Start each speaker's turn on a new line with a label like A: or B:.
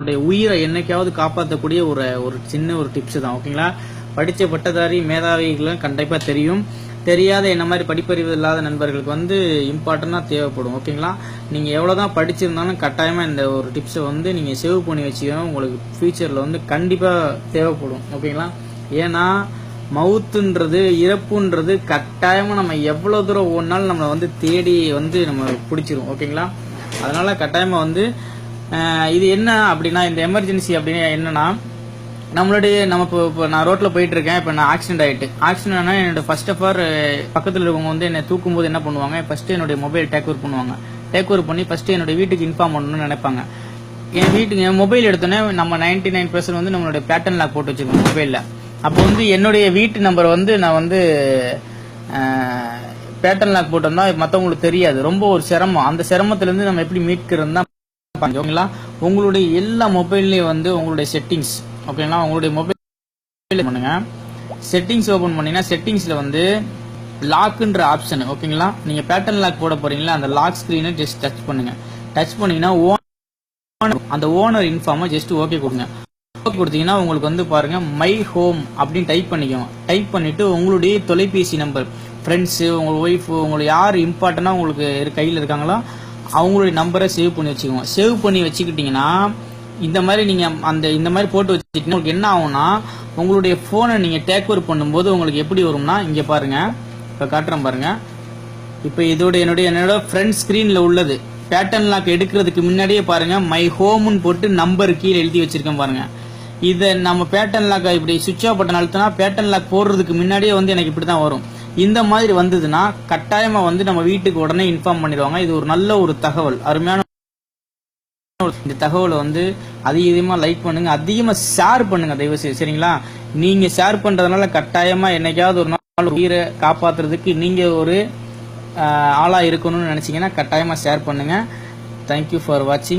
A: உயிரை என்னைக்காவது காப்பாற்றக்கூடிய ஒரு சின்ன ஒரு டிப்ஸ் தான். ஓகேங்களா? படித்த பட்டதாரி மேதாவிகளும் கண்டிப்பாக தெரியும். தெரியாத என்ன மாதிரி படிப்பறிவு இல்லாத நண்பர்களுக்கு வந்து இம்பார்ட்டண்டாக தேவைப்படும். ஓகேங்களா? நீங்கள் எவ்வளோதான் படிச்சிருந்தாலும் கட்டாயமாக இந்த ஒரு டிப்ஸை வந்து நீங்கள் சேவ் பண்ணி வச்சுக்கணும். உங்களுக்கு ஃபியூச்சரில் வந்து கண்டிப்பாக தேவைப்படும். ஓகேங்களா? ஏன்னா மவுத்துன்றது இறப்புன்றது கட்டாயமாக நம்ம எவ்வளோ தூரம் ஓடினாலும் நம்மளை வந்து தேடி வந்து நம்ம பிடிச்சிரும். ஓகேங்களா? அதனால் கட்டாயமாக வந்து இது என்ன அப்படின்னா, இந்த எமர்ஜென்சி அப்படின்னா என்னன்னா, நம்ம இப்போ நான் ரோட்டில் போயிட்டு இருக்கேன். இப்போ நான் ஆக்சிடென்ட் ஆகிட்டு என்னோட ஃபர்ஸ்ட் ஆஃப் ஆல் பக்கத்தில் இருக்கவங்க வந்து என்னை தூக்கும்போது என்ன பண்ணுவாங்க, ஃபர்ஸ்ட் என்னுடைய மொபைல் டேக் ஓவர் பண்ணுவாங்க. டேக் ஓவர் பண்ணி ஃபர்ஸ்ட் என்னோட வீட்டுக்கு இன்ஃபார்ம் பண்ணணும்னு நினைப்பாங்க. என் மொபைல் எடுத்தோன்னே நம்ம 99% வந்து நம்மளுடைய பேட்டர்ன் லாக் போட்டு வச்சிருக்கோம் மொபைலில். அப்போ வந்து என்னுடைய வீட்டு நம்பர் வந்து நான் வந்து பேட்டர்ன் லாக் போட்டோம்னா மற்றவங்களுக்கு தெரியாது. ரொம்ப ஒரு சிரமம். அந்த சிரமத்திலேருந்து நம்ம எப்படி மீட்கிறது தான். ஓகேங்களா? உங்களுடைய எல்லா மொபைல்லையும் வந்து உங்களுடைய செட்டிங்ஸ், ஓகேங்களா, உங்களுடைய மொபைல் பண்ணுங்க. செட்டிங்ஸ் ஓபன் பண்ணீங்கன்னா செட்டிங்ஸ்ல வந்து லாக்ன்ற ஆப்ஷன், ஓகேங்களா, நீங்க பேட்டர்ன் லாக் போட போறீங்களா, அந்த லாக் ஸ்கிரீனை ஜஸ்ட் டச் பண்ணுங்க. டச் பண்ணீங்கன்னா அந்த ஓனர் இன்ஃபார்மை ஜஸ்ட் ஓகே கொடுங்க. ஓகே கொடுத்தீங்கன்னா உங்களுக்கு வந்து பாருங்க மை ஹோம் அப்படின்னு டைப் பண்ணிக்கோங்க. டைப் பண்ணிட்டு உங்களுடைய தொலைபேசி நம்பர், ஃப்ரெண்ட்ஸு, உங்க ஒய்ஃப், உங்களுக்கு யார் இம்பார்ட்டண்டா உங்களுக்கு கையில் இருக்காங்களோ அவங்களுடைய நம்பரை சேவ் பண்ணி வச்சுக்கோங்க. சேவ் பண்ணி வச்சுக்கிட்டீங்கன்னா இந்த மாதிரி நீங்க இந்த மாதிரி போட்டு வச்சுக்கிட்டீங்கன்னா உங்களுக்கு என்ன ஆகும்னா, உங்களுடைய போனை நீங்க டேக் ஓவர் பண்ணும்போது உங்களுக்கு எப்படி வரும்னா, இங்க பாருங்க, இப்ப காட்டுறேன் பாருங்க. இப்ப இதோட என்னோட ஃப்ரண்ட் ஸ்கிரீன்ல உள்ளது பேட்டர்ன் லாக் எடுக்கிறதுக்கு முன்னாடியே பாருங்க மை ஹோம்னு போட்டு நம்பர் கீழே எழுதி வச்சிருக்கேன் பாருங்க. இதை நம்ம பேட்டர்ன் லாக் இப்படி சுவிட்ச் ஆஃப் பட்டன் அழுத்தினா பேட்டர்ன் லாக் போடுறதுக்கு முன்னாடியே வந்து எனக்கு இப்படிதான் வரும். இந்த மாதிரி வந்ததுன்னா கட்டாயமா வந்து நம்ம வீட்டுக்கு உடனே இன்ஃபார்ம் பண்ணிடுவாங்க. இது ஒரு நல்ல ஒரு தகவல், அருமையான இந்த தகவலை வந்து அதிகமா லைக் பண்ணுங்க, அதிகமா ஷேர் பண்ணுங்க தயவு செய்து. சரிங்களா? நீங்க ஷேர் பண்றதுனால கட்டாயமா என்னைக்காவது ஒரு நாள் உயிரை காப்பாத்துறதுக்கு நீங்க ஒரு ஆளா இருக்கணும்னு நினைச்சீங்கன்னா கட்டாயமா ஷேர் பண்ணுங்க. தேங்க்யூ ஃபார் வாட்சிங்.